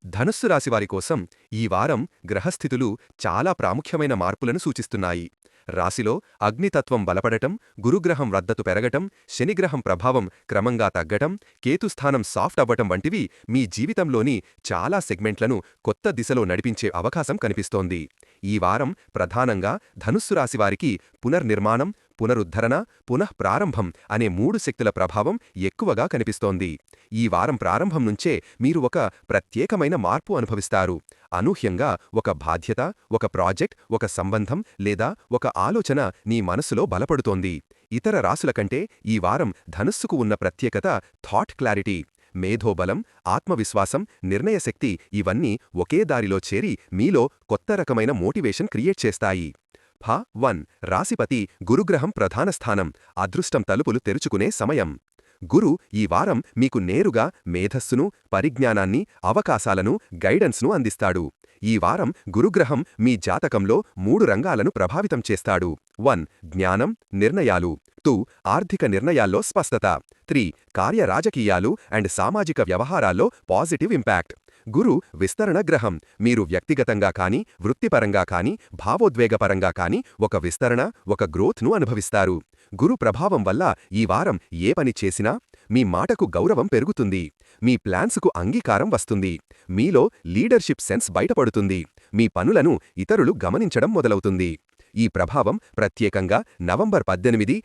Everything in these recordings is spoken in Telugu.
ధనుస్సు రాశివారి కోసం ఈ వారం గ్రహస్థితులు చాలా ప్రాముఖ్యమైన మార్పులను సూచిస్తున్నాయి. రాశిలో అగ్నితత్వం బలపడటం, గురుగ్రహం రద్దతు పెరగటం, శనిగ్రహం ప్రభావం క్రమంగా తగ్గటం, కేతుస్థానం సాఫ్ట్ అవ్వటం వంటివి మీ జీవితంలోని చాలా సెగ్మెంట్లను కొత్త దిశలో నడిపించే అవకాశం కనిపిస్తోంది. ఈ వారం ప్రధానంగా ధనుస్సు రాశివారికి పునర్నిర్మాణం, పునరుద్ధరణ, పునఃప్రారంభం అనే 3 శక్తుల ప్రభావం ఎక్కువగా కనిపిస్తోంది. ఈ వారం ప్రారంభం నుంచే మీరు ఒక ప్రత్యేకమైన మార్పు అనుభవిస్తారు. అనూహ్యంగా ఒక బాధ్యత, ఒక ప్రాజెక్ట్, ఒక సంబంధం లేదా ఒక ఆలోచన నీ మనసులో బలపడుతోంది. ఇతర రాసుల కంటే ఈ వారం ధనుస్సుకు ఉన్న ప్రత్యేకత థాట్ క్లారిటీ. మేధోబలం, ఆత్మవిశ్వాసం, నిర్ణయశక్తి ఇవన్నీ ఒకే దారిలో చేరి మీలో కొత్త రకమైన మోటివేషన్ క్రియేట్ చేస్తాయి. 1. రాశిపతి గురుగ్రహం ప్రధాన స్థానం, అదృష్టం తలుపులు తెరుచుకునే సమయం. గురు ఈ వారం మీకు నేరుగా మేధస్సును, పరిజ్ఞానాన్ని, అవకాశాలను, గైడెన్స్ను అందిస్తాడు. ఈ వారం గురుగ్రహం మీ జాతకంలో 3 రంగాలను ప్రభావితం చేస్తాడు. 1. జ్ఞానం, నిర్ణయాలు. 2. ఆర్థిక నిర్ణయాల్లో స్పష్టత. 3. కార్యరాజకీయాలు అండ్ సామాజిక వ్యవహారాల్లో పాజిటివ్ ఇంపాక్ట్. గురు విస్తరణ గ్రహం. మీరు వ్యక్తిగతంగా కానీ, వృత్తిపరంగా కానీ, భావోద్వేగపరంగా కానీ ఒక విస్తరణ, ఒక గ్రోత్ను అనుభవిస్తారు. గురు ప్రభావం వల్ల ఈ వారం ఏ పని చేసినా మీ మాటకు గౌరవం పెరుగుతుంది. మీ ప్లాన్సుకు అంగీకారం వస్తుంది. మీలో లీడర్షిప్ సెన్స్ బయటపడుతుంది. మీ పనులను ఇతరులు గమనించడం మొదలవుతుంది. ఈ ప్రభావం ప్రత్యేకంగా నవంబర్ 18,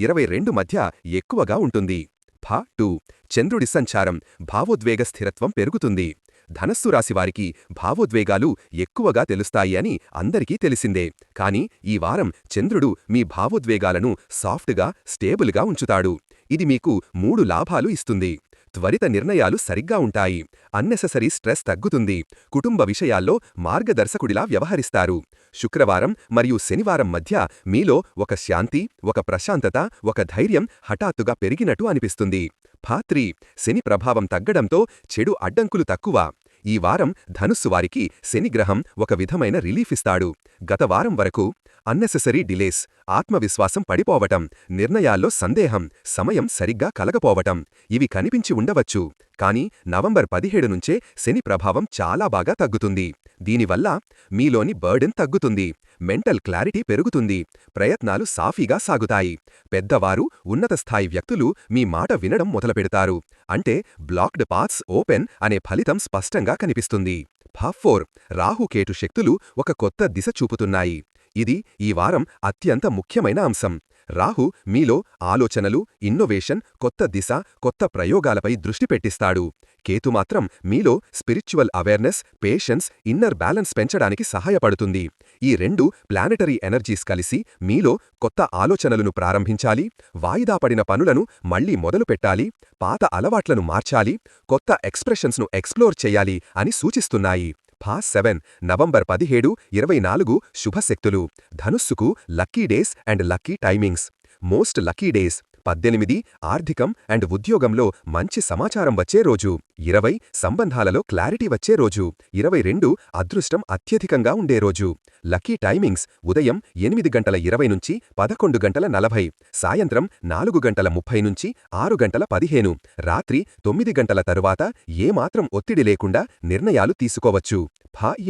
22 మధ్య ఎక్కువగా ఉంటుంది. 2. చంద్రుడి సంచారం, భావోద్వేగ స్థిరత్వం పెరుగుతుంది. ధనస్సు రాశివారికి భావోద్వేగాలు ఎక్కువగా తెలుస్తాయి అని అందరికీ తెలిసిందే. కానీ ఈ వారం చంద్రుడు మీ భావోద్వేగాలను సాఫ్ట్గా, స్టేబుల్గా ఉంచుతాడు. ఇది మీకు 3 లాభాలు ఇస్తుంది. త్వరిత నిర్ణయాలు సరిగ్గా ఉంటాయి. అన్నెసెసరీ స్ట్రెస్ తగ్గుతుంది. కుటుంబ విషయాల్లో మార్గదర్శకుడిలా వ్యవహరిస్తారు. శుక్రవారం మరియు శనివారం మధ్య మీలో ఒక శాంతి, ఒక ప్రశాంతత, ఒక ధైర్యం హఠాత్తుగా పెరిగినట్టు అనిపిస్తుంది. 3. శని ప్రభావం తగ్గడంతో చెడు అడ్డంకులు తక్కువ. ఈ వారం ధనుస్సు వారికి శనిగ్రహం ఒక విధమైన రిలీఫ్ ఇస్తాడు. గత వారం వరకు అన్నెసెసరీ డిలేస్, ఆత్మవిశ్వాసం పడిపోవటం, నిర్ణయాల్లో సందేహం, సమయం సరిగ్గా కలగపోవటం ఇవి కనిపించి ఉండవచ్చు. కానీ నవంబర్ 17 నుంచే శని ప్రభావం చాలా బాగా తగ్గుతుంది. దీనివల్ల మీలోని బర్డెన్ తగ్గుతుంది. మెంటల్ క్లారిటీ పెరుగుతుంది. ప్రయత్నాలు సాఫీగా సాగుతాయి. పెద్దవారు, ఉన్నత స్థాయి వ్యక్తులు మీ మాట వినడం మొదలుపెడతారు. అంటే బ్లాక్డ్ పాత్స్ ఓపెన్ అనే ఫలితం స్పష్టంగా కనిపిస్తుంది. 4. రాహుకేటు శక్తులు ఒక కొత్త దిశ చూపుతున్నాయి. ఇది ఈ వారం అత్యంత ముఖ్యమైన అంశం. రాహు మీలో ఆలోచనలు, ఇన్నోవేషన్, కొత్త దిశ, కొత్త ప్రయోగాలపై దృష్టి పెట్టిస్తాడు. కేతు మాత్రం మీలో spiritual awareness, patience, inner balance పెంచడానికి సహాయపడుతుంది. ఈ 2 ప్లానెటరీ ఎనర్జీస్ కలిసి మీలో కొత్త ఆలోచనలను ప్రారంభించాలి, వాయిదా పడిన పనులను మళ్లీ మొదలుపెట్టాలి, పాత అలవాట్లను మార్చాలి, కొత్త ఎక్స్ప్రెషన్స్ను ఎక్స్ప్లోర్ చేయాలి అని సూచిస్తున్నాయి. 7. నవంబర్ 17, 24 శుభశక్తులు. ధనుస్సుకు lucky days and lucky timings. Most lucky days 18 ఆర్థికం అండ్ ఉద్యోగంలో మంచి సమాచారం వచ్చే రోజు. 20 సంబంధాలలో క్లారిటీ వచ్చే రోజు. 22 అదృష్టం అత్యధికంగా ఉండే రోజు. లక్కీ టైమింగ్స్ ఉదయం 8:20 నుంచి 11:40, సాయంత్రం 4:30 నుంచి 6:15, రాత్రి 9 గంటల తరువాత ఏమాత్రం ఒత్తిడి లేకుండా నిర్ణయాలు తీసుకోవచ్చు.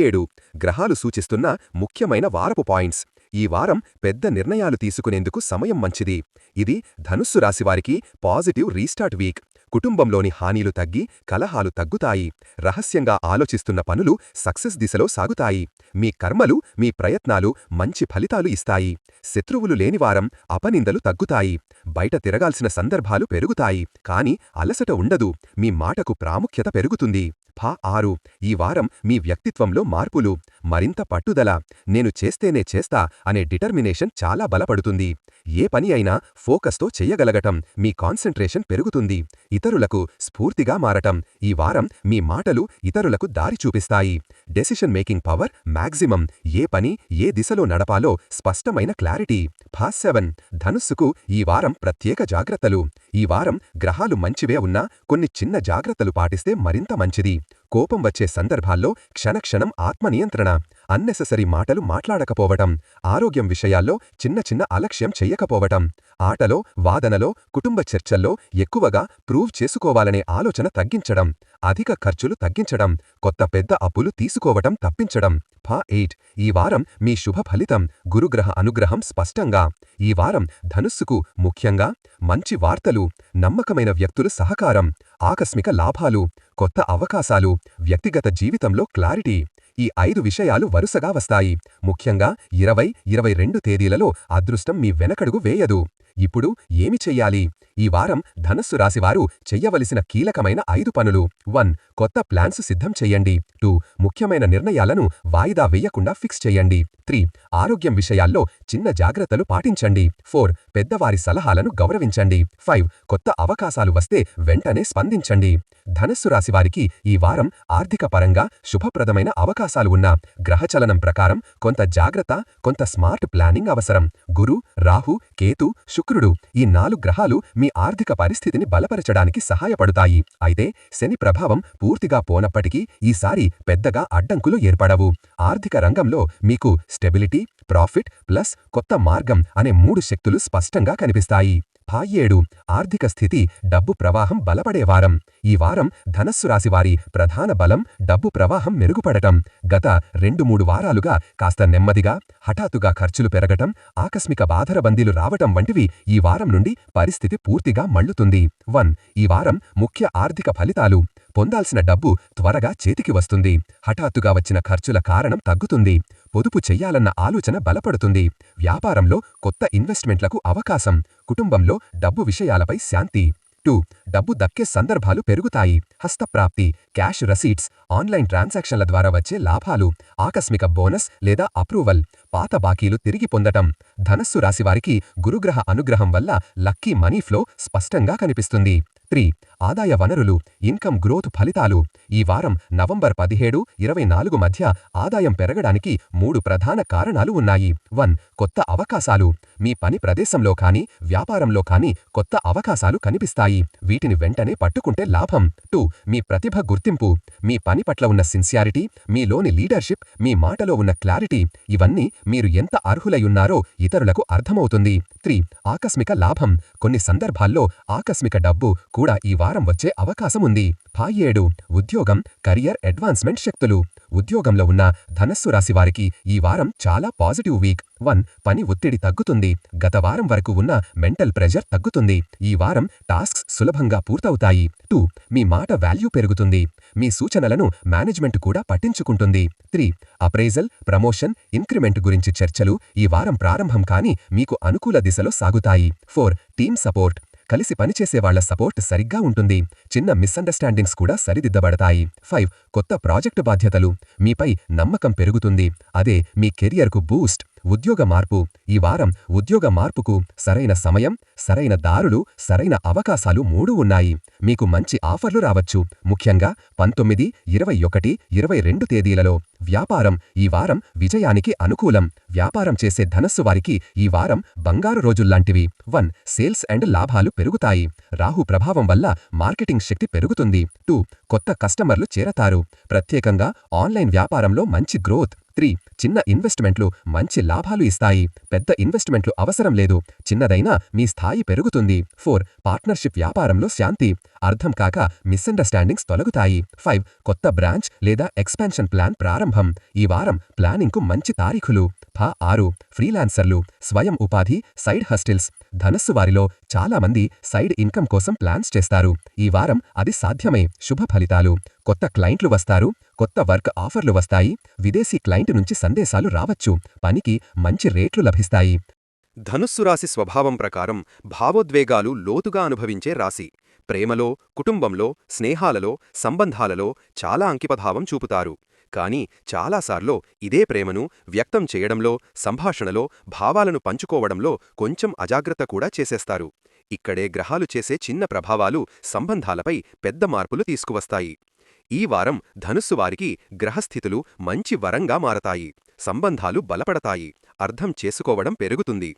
7. గ్రహాలు సూచిస్తున్న ముఖ్యమైన వారపు పాయింట్స్. ఈ వారం పెద్ద నిర్ణయాలు తీసుకునేందుకు సమయం మంచిది. ఇది ధనుస్సు రాశివారికి పాజిటివ్ రీస్టార్ట్ వీక్. కుటుంబంలోని హానీలు తగ్గి కలహాలు తగ్గుతాయి. రహస్యంగా ఆలోచిస్తున్న పనులు సక్సెస్ దిశలో సాగుతాయి. మీ కర్మలు, మీ ప్రయత్నాలు మంచి ఫలితాలు ఇస్తాయి. శత్రువులు లేనివారం అపనిందలు తగ్గుతాయి. బయట తిరగాల్సిన సందర్భాలు పెరుగుతాయి. కానీ అలసట ఉండదు. మీ మాటకు ప్రాముఖ్యత పెరుగుతుంది. 6. ఈ వారం మీ వ్యక్తిత్వంలో మార్పులు. మరింత పట్టుదల, నేను చేస్తేనే చేస్తా అనే డిటర్మినేషన్ చాలా బలపడుతుంది. ఏ పని అయినా ఫోకస్తో చెయ్యగలగటం, మీ కాన్సంట్రేషన్ పెరుగుతుంది. ఇతరులకు స్ఫూర్తిగా మారటం. ఈ వారం మీ మాటలు ఇతరులకు దారి చూపిస్తాయి. Decision making power maximum. ఏ పని ఏ దిశలో నడపాలో స్పష్టమైన క్లారిటీ. 7. ధనుస్సుకు ఈ వారం ప్రత్యేక జాగ్రత్తలు. ఈ వారం గ్రహాలు మంచివే ఉన్నా కొన్ని చిన్న జాగ్రత్తలు పాటిస్తే మరింత మంచిది. కోపం వచ్చే సందర్భాల్లో క్షణక్షణం ఆత్మనియంత్రణ, అన్నెసెసరీ మాటలు మాట్లాడకపోవటం, ఆరోగ్యం విషయాల్లో చిన్న చిన్న అలక్ష్యం చెయ్యకపోవటం, ఆటలో, వాదనలో, కుటుంబ చర్చల్లో ఎక్కువగా ప్రూవ్ చేసుకోవాలనే ఆలోచన తగ్గించడం, అధిక ఖర్చులు తగ్గించడం, కొత్త పెద్ద అప్పులు తీసుకోవటం తప్పించడం. 8 ఈ వారం మీ శుభ ఫలితం గురుగ్రహ అనుగ్రహం స్పష్టంగా. ఈ వారం ధనుస్సుకు ముఖ్యంగా మంచి వార్తలు, నమ్మకమైన వ్యక్తులు సహకారం, ఆకస్మిక లాభాలు, కొత్త అవకాశాలు, వ్యక్తిగత జీవితంలో క్లారిటీ. ఈ 5 విషయాలు వరుసగా వస్తాయి. ముఖ్యంగా 20-22 తేదీలలో అదృష్టం మీ వెనకడుగు వేయదు. ఇప్పుడు ఏమి చెయ్యాలి? ఈ వారం ధనస్సు రాశివారు చెయ్యవలసిన కీలకమైన 5 పనులు. 1. కొత్త ప్లాన్స్ సిద్ధం చెయ్యండి. 2. ముఖ్యమైన నిర్ణయాలను వాయిదా వేయకుండా ఫిక్స్ చెయ్యండి. 3. ఆరోగ్యం విషయాల్లో చిన్న జాగ్రత్తలు పాటించండి. 4. పెద్దవారి సలహాలను గౌరవించండి. 5. కొత్త అవకాశాలు వస్తే వెంటనే స్పందించండి. ధనస్సు రాశివారికి ఈ వారం ఆర్థిక పరంగా శుభప్రదమైన అవకాశాలు ఉన్న గ్రహచలనం ప్రకారం కొంత జాగ్రత్త, కొంత స్మార్ట్ ప్లానింగ్ అవసరం. గురు, రాహు, కేతు, శుక్రుడు ఈ 4 గ్రహాలు మీ ఆర్థిక పరిస్థితిని బలపరచడానికి సహాయపడుతాయి. అయితే శని ప్రభావం పూర్తిగా పోనప్పటికీ ఈసారి పెద్దగా అడ్డంకులు ఏర్పడవు. ఆర్థిక రంగంలో మీకు స్టెబిలిటీ, ప్రాఫిట్ ప్లస్ కొత్త మార్గం అనే 3 శక్తులు స్పష్టంగా కనిపిస్తాయి. 7 ఆర్థిక స్థితి, డబ్బు ప్రవాహం బలపడే వారం. ఈ వారం ధనస్సు రాశివారి ప్రధాన బలం డబ్బు ప్రవాహం మెరుగుపడటం. గత 2-3 వారాలుగా కాస్త నెమ్మదిగా, హఠాత్తుగా ఖర్చులు పెరగటం, ఆకస్మిక బాధరబందీలు రావటం వంటివి ఈ వారం నుండి పరిస్థితి పూర్తిగా మళ్లుతుంది. 1. ఈ వారం ముఖ్య ఆర్థిక ఫలితాలు. పొందాల్సిన డబ్బు త్వరగా చేతికి వస్తుంది. హఠాత్తుగా వచ్చిన ఖర్చుల కారణం తగ్గుతుంది. పొదుపు చెయ్యాలన్న ఆలోచన బలపడుతుంది. వ్యాపారంలో కొత్త ఇన్వెస్ట్మెంట్లకు అవకాశం. కుటుంబంలో డబ్బు విషయాలపై శాంతి. 2. డబ్బు దక్కే సందర్భాలు పెరుగుతాయి. హస్తప్రాప్తి, క్యాష్ రసీట్స్, ఆన్లైన్ ట్రాన్సాక్షన్ల ద్వారా వచ్చే లాభాలు, ఆకస్మిక బోనస్ లేదా అప్రూవల్, పాత బాకీలు తిరిగి పొందటం. ధనస్సు రాశివారికి గురుగ్రహ అనుగ్రహం వల్ల లక్కీ మనీ ఫ్లో స్పష్టంగా కనిపిస్తుంది. 3. ఆదాయ వనరులు, ఇన్కమ్ గ్రోత్ ఫలితాలు. ఈ వారం నవంబర్ 17-24 మధ్య ఆదాయం పెరగడానికి 3 ప్రధాన కారణాలు ఉన్నాయి. 1. కొత్త అవకాశాలు. మీ పని ప్రదేశంలో కానీ, వ్యాపారంలో కానీ కొత్త అవకాశాలు కనిపిస్తాయి. వీటిని వెంటనే పట్టుకుంటే లాభం. 2. మీ ప్రతిభ గుర్తింపు. మీ పని పట్ల ఉన్న సిన్సియారిటీ, మీలోని లీడర్షిప్, మీ మాటలో ఉన్న క్లారిటీ ఇవన్నీ మీరు ఎంత అర్హులయున్నారో ఇతరులకు అర్థమవుతుంది. 3. ఆకస్మిక లాభం. కొన్ని సందర్భాల్లో ఆకస్మిక డబ్బు కూడా ఈ వారం వచ్చే అవకాశముంది. 7. ఉద్యోగం, కెరియర్ అడ్వాన్స్మెంట్ శక్తులు. ఉద్యోగంలో ఉన్న ధనస్సు రాశివారికి ఈ వారం చాలా పాజిటివ్ వీక్. 1. పని ఒత్తిడి తగ్గుతుంది. గత వారం వరకు ఉన్న మెంటల్ ప్రెజర్ తగ్గుతుంది. ఈ వారం టాస్క్స్ సులభంగా పూర్తవుతాయి. 2. మీ మాట వాల్యూ పెరుగుతుంది. మీ సూచనలను మేనేజ్మెంట్ కూడా పట్టించుకుంటుంది. 3. అప్రైజల్, ప్రమోషన్, ఇంక్రిమెంట్ గురించి చర్చలు ఈ వారం ప్రారంభం కాని మీకు అనుకూల దిశలో సాగుతాయి. 4. Team support. కలిసి పనిచేసేవాళ్ల సపోర్ట్ సరిగ్గా ఉంటుంది. చిన్న మిస్అండర్స్టాండింగ్స్ కూడా సరిదిద్దబడతాయి. 5. కొత్త ప్రాజెక్టు బాధ్యతలు. మీపై నమ్మకం పెరుగుతుంది. అదే మీ కెరియర్కు బూస్ట్. ఉద్యోగ మార్పు. ఈ వారం ఉద్యోగ మార్పుకు సరైన సమయం, సరైన దారులు, సరైన అవకాశాలు 3 ఉన్నాయి. మీకు మంచి ఆఫర్లు రావచ్చు. ముఖ్యంగా 19, 21, 22 తేదీలలో. వ్యాపారం. ఈ వారం విజయానికి అనుకూలం. వ్యాపారం చేసే ధనస్సు వారికి ఈ వారం బంగారు రోజుల్లాంటివి. 1. సేల్స్ అండ్ లాభాలు పెరుగుతాయి. రాహు ప్రభావం వల్ల మార్కెటింగ్ శక్తి పెరుగుతుంది. 2. కొత్త కస్టమర్లు చేరతారు. ప్రత్యేకంగా ఆన్లైన్ వ్యాపారంలో మంచి గ్రోత్. 3. చిన్న ఇన్వెస్ట్మెంట్లు మంచి లాభాలు ఇస్తాయి. పెద్ద ఇన్వెస్ట్మెంట్లు అవసరం లేదు. చిన్నదైనా మీ స్థాయి పెరుగుతుంది. 4. పార్ట్నర్షిప్ వ్యాపారంలో శాంతి. అర్థం కాక మిస్అండర్స్టాండింగ్స్ తొలగుతాయి. 5. కొత్త బ్రాంచ్ లేదా ఎక్స్పాన్షన్ ప్లాన్ ప్రారంభం. ఈ వారం ప్లానింగ్కు మంచి తారీఖులు. 6. ఫ్రీలాన్సర్లు, స్వయం ఉపాధి, సైడ్ హస్టిల్స్. ధనస్సు వారిలో చాలామంది సైడ్ ఇన్కమ్ కోసం ప్లాన్స్ చేస్తారు. ఈ వారం అది సాధ్యమే. శుభ ఫలితాలు. కొత్త క్లయింట్లు వస్తారు. కొత్త వర్క్ ఆఫర్లు వస్తాయి. విదేశీ క్లయింట్ నుంచి సందేశాలు రావచ్చు. పనికి మంచి రేట్లు లభిస్తాయి. ధనుస్సు రాశి స్వభావం ప్రకారం భావోద్వేగాలు లోతుగా అనుభవించే రాశి. ప్రేమలో, కుటుంబంలో, స్నేహాలలో, సంబంధాలలో చాలా అంకితభావం చూపుతారు. కానీ చాలాసార్లు ఇదే ప్రేమను వ్యక్తం చేయడంలో, సంభాషణలో, భావాలను పంచుకోవడంలో కొంచెం అజాగ్రత్త కూడా చేసేస్తారు. ఇక్కడే గ్రహాలు చేసే చిన్న ప్రభావాలు సంబంధాలపై పెద్ద మార్పులు తీసుకువస్తాయి. ఈ వారం ధనుస్సు వారికి గ్రహస్థితులు మంచి వరంగా మారతాయి. సంబంధాలు బలపడతాయి. అర్థం చేసుకోవడం పెరుగుతుంది.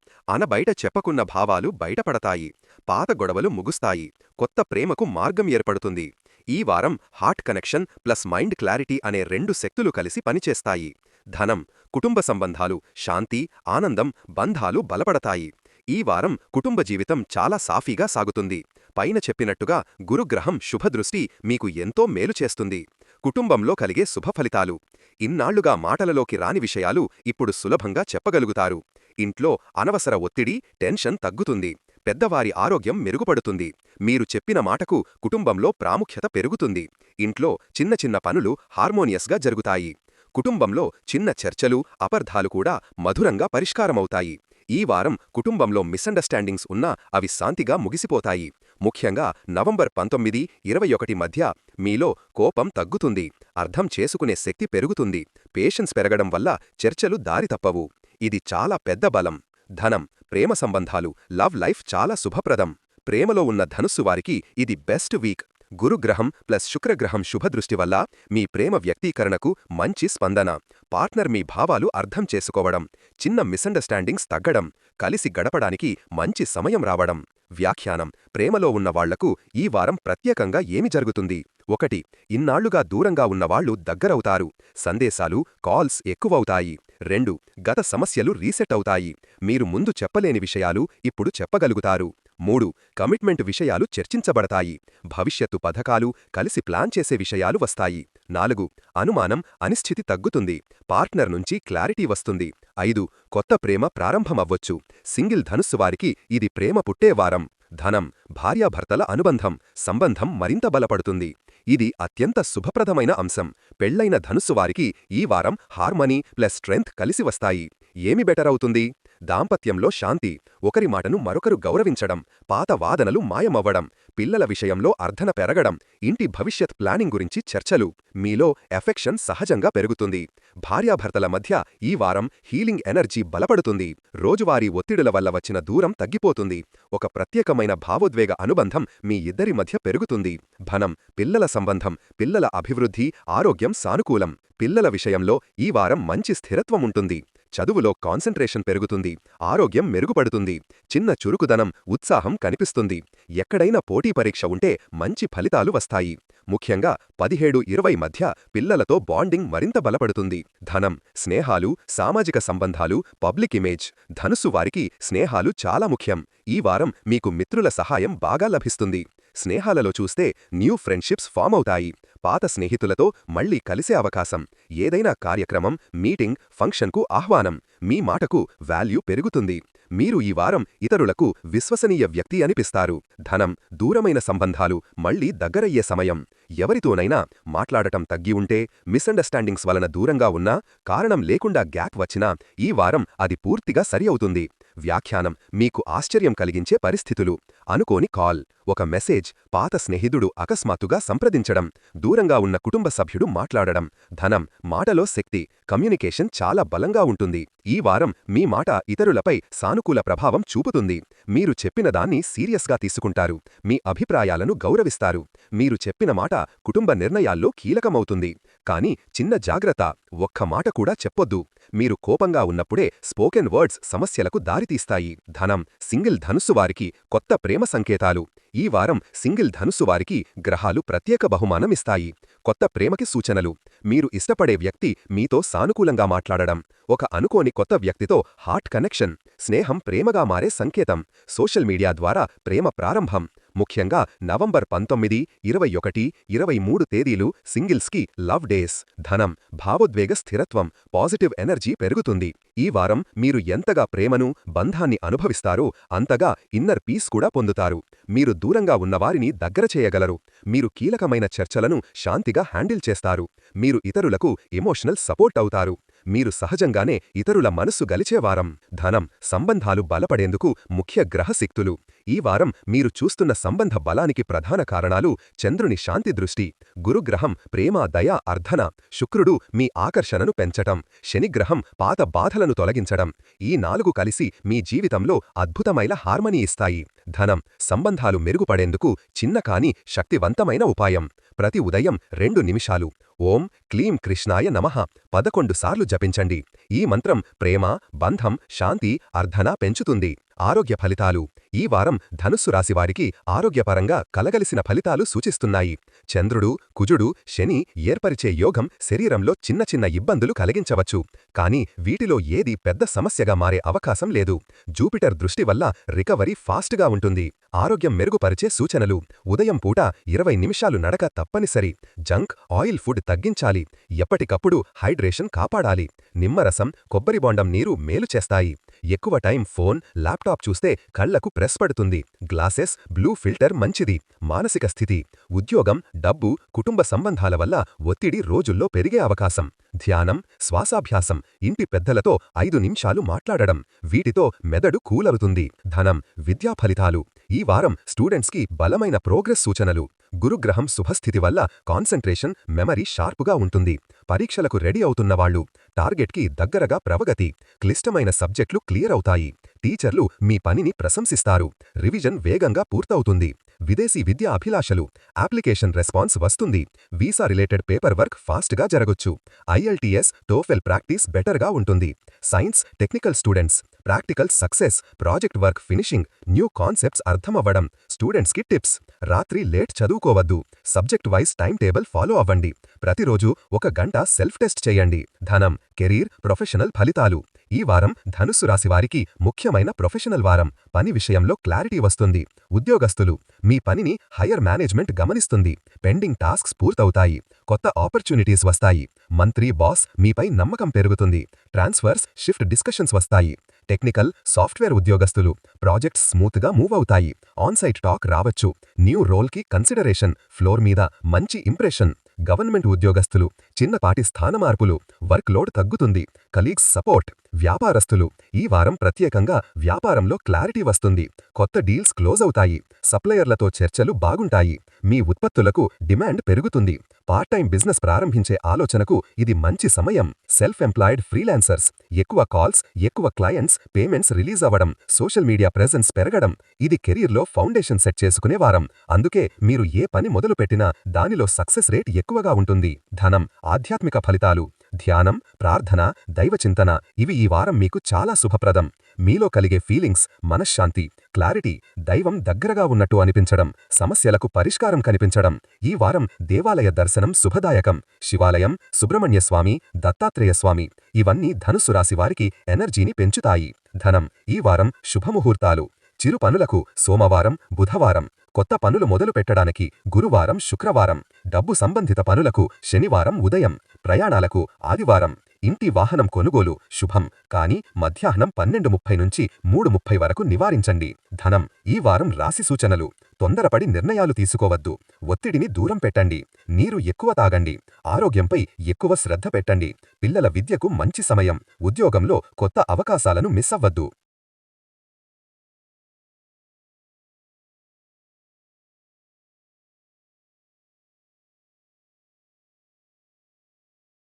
బయట చెప్పకున్న భావాలు బయటపడతాయి. పాత గొడవలు ముగుస్తాయి. కొత్త ప్రేమకు మార్గం ఏర్పడుతుంది. ఈ వారం heart connection plus mind clarity అనే రెండు శక్తులు కలిసి పనిచేస్తాయి. ధనం, కుటుంబ సంబంధాలు, శాంతి, ఆనందం, బంధాలు బలపడతాయి. ఈ వారం కుటుంబ జీవితం చాలా సాఫీగా సాగుతుంది. పైన చెప్పినట్టుగా గురుగ్రహం శుభదృష్టి మీకు ఎంతో మేలు చేస్తుంది. కుటుంబంలో కలిగే శుభఫలితాలు. ఇన్నాళ్లుగా మాటలలోకి రాని విషయాలు ఇప్పుడు సులభంగా చెప్పగలుగుతారు. ఇంట్లో అనవసర ఒత్తిడి, టెన్షన్ తగ్గుతుంది. పెద్దవారి ఆరోగ్యం మెరుగుపడుతుంది. మీరు చెప్పిన మాటకు కుటుంబంలో ప్రాముఖ్యత పెరుగుతుంది. ఇంట్లో చిన్న చిన్న పనులు హార్మోనియస్గా జరుగుతాయి. కుటుంబంలో చిన్న చర్చలు, అపార్థాలు కూడా మధురంగా పరిష్కారమవుతాయి. ఈ వారం కుటుంబంలో మిస్అండర్స్టాండింగ్స్ ఉన్నా అవి శాంతిగా ముగిసిపోతాయి. ముఖ్యంగా నవంబర్ 19-21 మధ్య మీలో కోపం తగ్గుతుంది. అర్థం చేసుకునే శక్తి పెరుగుతుంది. పేషెన్స్ పెరగడం వల్ల చర్చలు దారి తప్పవు. ఇది చాలా పెద్ద బలం. ధనం, ప్రేమ సంబంధాలు, లవ్ లైఫ్ చాలా శుభప్రదం. ప్రేమలో ఉన్న ధనుస్సు వారికి ఇది బెస్ట్ వీక్. గురుగ్రహం ప్లస్ శుక్రగ్రహం శుభదృష్టి వల్ల మీ ప్రేమ వ్యక్తీకరణకు మంచి స్పందన. పార్ట్నర్ మీ భావాలు అర్థం చేసుకోవడం, చిన్న మిస్అండర్స్టాండింగ్స్ తగ్గడం, కలిసి గడపడానికి మంచి సమయం రావడం. వ్యాఖ్యానం: ప్రేమలో ఉన్న వాళ్లకు ఈ వారం ప్రత్యేకంగా ఏమి జరుగుతుంది? 1. ఇన్నాళ్లుగా దూరంగా ఉన్నవాళ్లు దగ్గరవుతారు. సందేశాలు, కాల్స్ ఎక్కువవుతాయి. 2. గత సమస్యలు రీసెట్ అవుతాయి. మీరు ముందు చెప్పలేని విషయాలు ఇప్పుడు చెప్పగలుగుతారు. 3. కమిట్మెంట్ విషయాలు చర్చించబడతాయి. భవిష్యత్తు పథకాలు, కలిసి ప్లాన్ చేసే విషయాలు వస్తాయి. 4. అనుమానం, అనిశ్చితి తగ్గుతుంది. పార్ట్నర్ నుంచి క్లారిటీ వస్తుంది. 5. కొత్త ప్రేమ ప్రారంభమవ్వొచ్చు. సింగిల్ ధనుస్సు వారికి ఇది ప్రేమ పుట్టే వారం. ధనం, భార్యాభర్తల అనుబంధం, సంబంధం మరింత బలపడుతుంది. ఇది అత్యంత శుభప్రదమైన అంశం. పెళ్లైన ధనుస్సు వారికి ఈ వారం హార్మనీ ప్లస్ స్ట్రెంగ్త్ కలిసి వస్తాయి. ఏమి బెటర్ అవుతుంది? దాంపత్యంలో శాంతి, ఒకరి మాటను మరొకరు గౌరవించడం, పాత వాదనలు మాయమవ్వడం, పిల్లల విషయంలో అర్థన పెరగడం, ఇంటి భవిష్యత్ ప్లానింగ్ గురించి చర్చలు. మీలో ఎఫెక్షన్ సహజంగా పెరుగుతుంది. భార్యాభర్తల మధ్య ఈ వారం హీలింగ్ ఎనర్జీ బలపడుతుంది. రోజువారీ ఒత్తిడుల వల్ల వచ్చిన దూరం తగ్గిపోతుంది. ఒక ప్రత్యేకమైన భావోద్వేగ అనుబంధం మీ ఇద్దరి మధ్య పెరుగుతుంది. ధనం, పిల్లల సంబంధం, పిల్లల అభివృద్ధి, ఆరోగ్యం సానుకూలం. పిల్లల విషయంలో ఈ వారం మంచి స్థిరత్వముంటుంది. చదువులో కాన్సంట్రేషన్ పెరుగుతుంది. ఆరోగ్యం మెరుగుపడుతుంది. చిన్న చురుకుదనం, ఉత్సాహం కనిపిస్తుంది. ఎక్కడైనా పోటీ పరీక్ష ఉంటే మంచి ఫలితాలు వస్తాయి. ముఖ్యంగా 17-20 మధ్య పిల్లలతో బాండింగ్ మరింత బలపడుతుంది. ధనం, స్నేహాలు, సామాజిక సంబంధాలు, పబ్లిక్ ఇమేజ్. ధనుస్సు వారికి స్నేహాలు చాలా ముఖ్యం. ఈ వారం మీకు మిత్రుల సహాయం బాగా లభిస్తుంది. స్నేహాలలో చూస్తే న్యూ ఫ్రెండ్షిప్స్ ఫామ్ అవుతాయి. పాత స్నేహితులతో మళ్లీ కలిసే అవకాశం. ఏదైనా కార్యక్రమం, మీటింగ్, ఫంక్షన్కు ఆహ్వానం. మీ మాటకు వాల్యూ పెరుగుతుంది. మీరు ఈ వారం ఇతరులకు విశ్వసనీయ వ్యక్తి అనిపిస్తారు. ధనం, దూరమైన సంబంధాలు మళ్లీ దగ్గరయ్యే సమయం. ఎవరితోనైనా మాట్లాడటం తగ్గి ఉంటే, మిస్అండర్స్టాండింగ్స్ వలన దూరంగా ఉన్నా, కారణం లేకుండా గ్యాప్ వచ్చినా ఈ వారం అది పూర్తిగా సరి అవుతుంది. వ్యాఖ్యానం: మీకు ఆశ్చర్యం కలిగించే పరిస్థితులు. అనుకోని కాల్, ఒక మెసేజ్, పాత స్నేహితుడు అకస్మాత్తుగా సంప్రదించడం, దూరంగా ఉన్న కుటుంబ సభ్యుడు మాట్లాడడం. ధనం, మాటలో శక్తి, కమ్యూనికేషన్ చాలా బలంగా ఉంటుంది. ఈ వారం మీ మాట ఇతరులపై సానుకూల ప్రభావం చూపుతుంది. మీరు చెప్పిన దాన్ని సీరియస్గా తీసుకుంటారు. మీ అభిప్రాయాలను గౌరవిస్తారు. మీరు చెప్పిన మాట కుటుంబ నిర్ణయాల్లో కీలకమవుతుంది. కానీ చిన్న జాగ్రత్త, ఒక్క మాట కూడా చెప్పొద్దు. మీరు కోపంగా ఉన్నప్పుడే స్పోకెన్ వర్డ్స్ సమస్యలకు దారితీస్తాయి. ధనం, సింగిల్ ధనుస్సు వారికి కొత్త ప్రేమ సంకేతాలు. ఈ వారం సింగిల్ ధనుస్సు వారికి గ్రహాలు ప్రత్యేక బహుమానమిస్తాయి. కొత్త ప్రేమకి సూచనలు. మీరు ఇష్టపడే వ్యక్తి మీతో సానుకూలంగా మాట్లాడడం, ఒక అనుకోని కొత్త వ్యక్తితో హార్ట్ కనెక్షన్, స్నేహం ప్రేమగా మారే సంకేతం. సోషల్ మీడియా ద్వారా ప్రేమ ప్రారంభం. ముఖ్యంగా నవంబర్ 19, 21, 23 తేదీలు సింగిల్స్కి లవ్ డేస్. ధనం, భావోద్వేగ స్థిరత్వం, పాజిటివ్ ఎనర్జీ పెరుగుతుంది. ఈ వారం మీరు ఎంతగా ప్రేమను, బంధాన్ని అనుభవిస్తారో అంతగా ఇన్నర్ పీస్ కూడా పొందుతారు. మీరు దూరంగా ఉన్నవారిని దగ్గర చేయగలరు. మీరు కీలకమైన చర్చలను శాంతిగా హ్యాండిల్ చేస్తారు. మీరు ఇతరులకు ఎమోషనల్ సపోర్ట్ అవుతారు. మీరు సహజంగానే ఇతరుల మనస్సు గలిచేవారం. ధనం, సంబంధాలు బలపడేందుకు ముఖ్య గ్రహశక్తులు. ఈ వారం మీరు చూస్తున్న సంబంధ బలానికి ప్రధాన కారణాలు: చంద్రుని శాంతి దృష్టి, గురుగ్రహం ప్రేమ, దయ, అర్ధన, శుక్రుడు మీ ఆకర్షణను పెంచటం, శనిగ్రహం పాత బాధలను తొలగించడం. ఈ 4 కలిసి మీ జీవితంలో అద్భుతమైన హార్మనీ ఇస్తాయి. ధనం, సంబంధాలు మెరుగుపడేందుకు చిన్న కాని శక్తివంతమైన ఉపాయం. ప్రతి ఉదయం 2 నిమిషాలు ఓం క్లీం కృష్ణాయ నమః 11 సార్లు జపించండి. ఈ మంత్రం ప్రేమ, బంధం, శాంతి, అర్ధన పెంచుతుంది. ఆరోగ్య ఫలితాలు ఈ వారం ధనుస్సు రాశివారికి ఆరోగ్యపరంగా కలగలిసిన ఫలితాలు సూచిస్తున్నాయి. చంద్రుడు, కుజుడు, శని ఏర్పరిచే యోగం శరీరంలో చిన్న చిన్న ఇబ్బందులు కలిగించవచ్చు. కానీ వీటిలో ఏదీ పెద్ద సమస్యగా మారే అవకాశం లేదు. జూపిటర్ దృష్టి వల్ల రికవరీ ఫాస్ట్గా ఉంటుంది. ఆరోగ్యం మెరుగుపరిచే సూచనలు ఉదయం పూట 20 నిమిషాలు నడక తప్పనిసరి. జంక్, ఆయిల్ ఫుడ్ తగ్గించాలి. ఎప్పటికప్పుడు హైడ్రేషన్ కాపాడాలి. నిమ్మరసం, కొబ్బరిబొండం నీరు మేలు చేస్తాయి. ఎక్కువ టైం ఫోన్, ల్యాప్టాప్ చూస్తే కళ్లకు ప్రెస్ పడుతుంది. గ్లాసెస్, బ్లూ ఫిల్టర్ మంచిది. మానసిక స్థితి ఉద్యోగం, డబ్బు, కుటుంబ సంబంధాల వల్ల ఒత్తిడి రోజుల్లో పెరిగే అవకాశం. ధ్యానం, శ్వాసాభ్యాసం, ఇంటి పెద్దలతో 5 నిమిషాలు మాట్లాడడం, వీటితో మెదడు కూలవుతుంది. ధనం, విద్యా ఫలితాలు ఈ వారం స్టూడెంట్స్కి బలమైన ప్రోగ్రెస్ సూచనలు. గురుగ్రహం శుభస్థితి వల్ల కాన్సంట్రేషన్, మెమరీ షార్పుగా ఉంటుంది. పరీక్షలకు రెడీ అవుతున్నవాళ్లు టార్గెట్కి దగ్గరగా ప్రవగతి. క్లిష్టమైన సబ్జెక్టులు క్లియర్ అవుతాయి. టీచర్లు మీ పనిని ప్రశంసిస్తారు. రివిజన్ వేగంగా పూర్తవుతుంది. విదేశీ విద్యా అభిలాషలు అప్లికేషన్ రెస్పాన్స్ వస్తుంది. వీసా రిలేటెడ్ పేపర్ వర్క్ ఫాస్ట్గా జరగొచ్చు. IELTS, టోఫెల్ ప్రాక్టీస్ బెటర్గా ఉంటుంది. Science, technical students practical success, project work finishing, new concepts అర్థమవ్వడం. స్టూడెంట్స్కి టిప్స్ రాత్రి లేట్ చదువుకోవద్దు. Subject wise time table follow అవ్వండి. ప్రతిరోజు 1 గంట సెల్ఫ్ టెస్ట్ చేయండి. ధనం, కెరీర్, ప్రొఫెషనల్ ఫలితాలు ఈ వారం ధనుస్సు రాశివారికి ముఖ్యమైన ప్రొఫెషనల్ వారం. పని విషయంలో క్లారిటీ వస్తుంది. ఉద్యోగస్తులు మీ పనిని హయ్యర్ మేనేజ్మెంట్ గమనిస్తుంది. పెండింగ్ టాస్క్స్ పూర్తవుతాయి. కొత్త ఆపర్చునిటీస్ వస్తాయి. మంత్రి, బాస్ మీపై నమ్మకం పెరుగుతుంది. ట్రాన్స్ఫర్స్, షిఫ్ట్ డిస్కషన్స్ వస్తాయి. టెక్నికల్, సాఫ్ట్వేర్ ఉద్యోగస్తులు ప్రాజెక్ట్స్ స్మూత్గా మూవ్ అవుతాయి. ఆన్సైట్ టాక్ రావచ్చు. న్యూ రోల్కి కన్సిడరేషన్, ఫ్లోర్ మీద మంచి ఇంప్రెషన్. గవర్నమెంట్ ఉద్యోగస్తులు చిన్నపాటి స్థానమార్పులు, వర్క్ లోడ్ తగ్గుతుంది. Colleagues support. వ్యాపారస్తులు ఈ వారం ప్రత్యేకంగా వ్యాపారంలో క్లారిటీ వస్తుంది. కొత్త డీల్స్ క్లోజ్ అవుతాయి. సప్లయర్లతో చర్చలు బాగుంటాయి. మీ ఉత్పత్తులకు డిమాండ్ పెరుగుతుంది. పార్ట్ టైం బిజినెస్ ప్రారంభించే ఆలోచనకు ఇది మంచి సమయం. సెల్ఫ్ ఎంప్లాయిడ్ ఫ్రీలాన్సర్స్ ఎక్కువ కాల్స్, ఎక్కువ క్లయింట్స్, పేమెంట్స్ రిలీజ్ అవ్వడం, సోషల్ మీడియా ప్రెజెన్స్ పెరగడం. ఇది కెరీర్లో ఫౌండేషన్ సెట్ చేసుకునే వారం. అందుకే మీరు ఏ పని మొదలుపెట్టినా దానిలో సక్సెస్ రేట్ ఎక్కువగా ఉంటుంది. ధనం, ఆధ్యాత్మిక ఫలితాలు ధ్యానం, ప్రార్థన, దైవచింతన ఇవి ఈ వారం మీకు చాలా శుభప్రదం. మీలో కలిగే ఫీలింగ్స్, మనశ్శాంతి, క్లారిటీ, దైవం దగ్గరగా ఉన్నట్టు అనిపించడం, సమస్యలకు పరిష్కారం కనిపించడం. ఈ వారం దేవాలయ దర్శనం శుభదాయకం. శివాలయం, సుబ్రహ్మణ్యస్వామి, దత్తాత్రేయస్వామి ఇవన్నీ ధనుస్సు రాశి వారికి ఎనర్జీని పెంచుతాయి. ధనం ఈ వారం శుభముహూర్తాలు చిరు పనులకు సోమవారం, బుధవారం. కొత్త పనులు మొదలు పెట్టడానికి గురువారం, శుక్రవారం. డబ్బు సంబంధిత పనులకు శనివారం ఉదయం. ప్రయాణాలకు ఆదివారం. ఇంటి వాహనం కొనుగోలు శుభం. కానీ మధ్యాహ్నం 12:30 నుంచి 3:30 వరకు నివారించండి. ధనం ఈ వారం రాశి సూచనలు. తొందరపడి నిర్ణయాలు తీసుకోవద్దు. ఒత్తిడిని దూరం పెట్టండి. నీరు ఎక్కువ తాగండి. ఆరోగ్యంపై ఎక్కువ శ్రద్ధ పెట్టండి. పిల్లల విద్యకు మంచి సమయం. ఉద్యోగంలో కొత్త అవకాశాలను మిస్ అవ్వద్దు.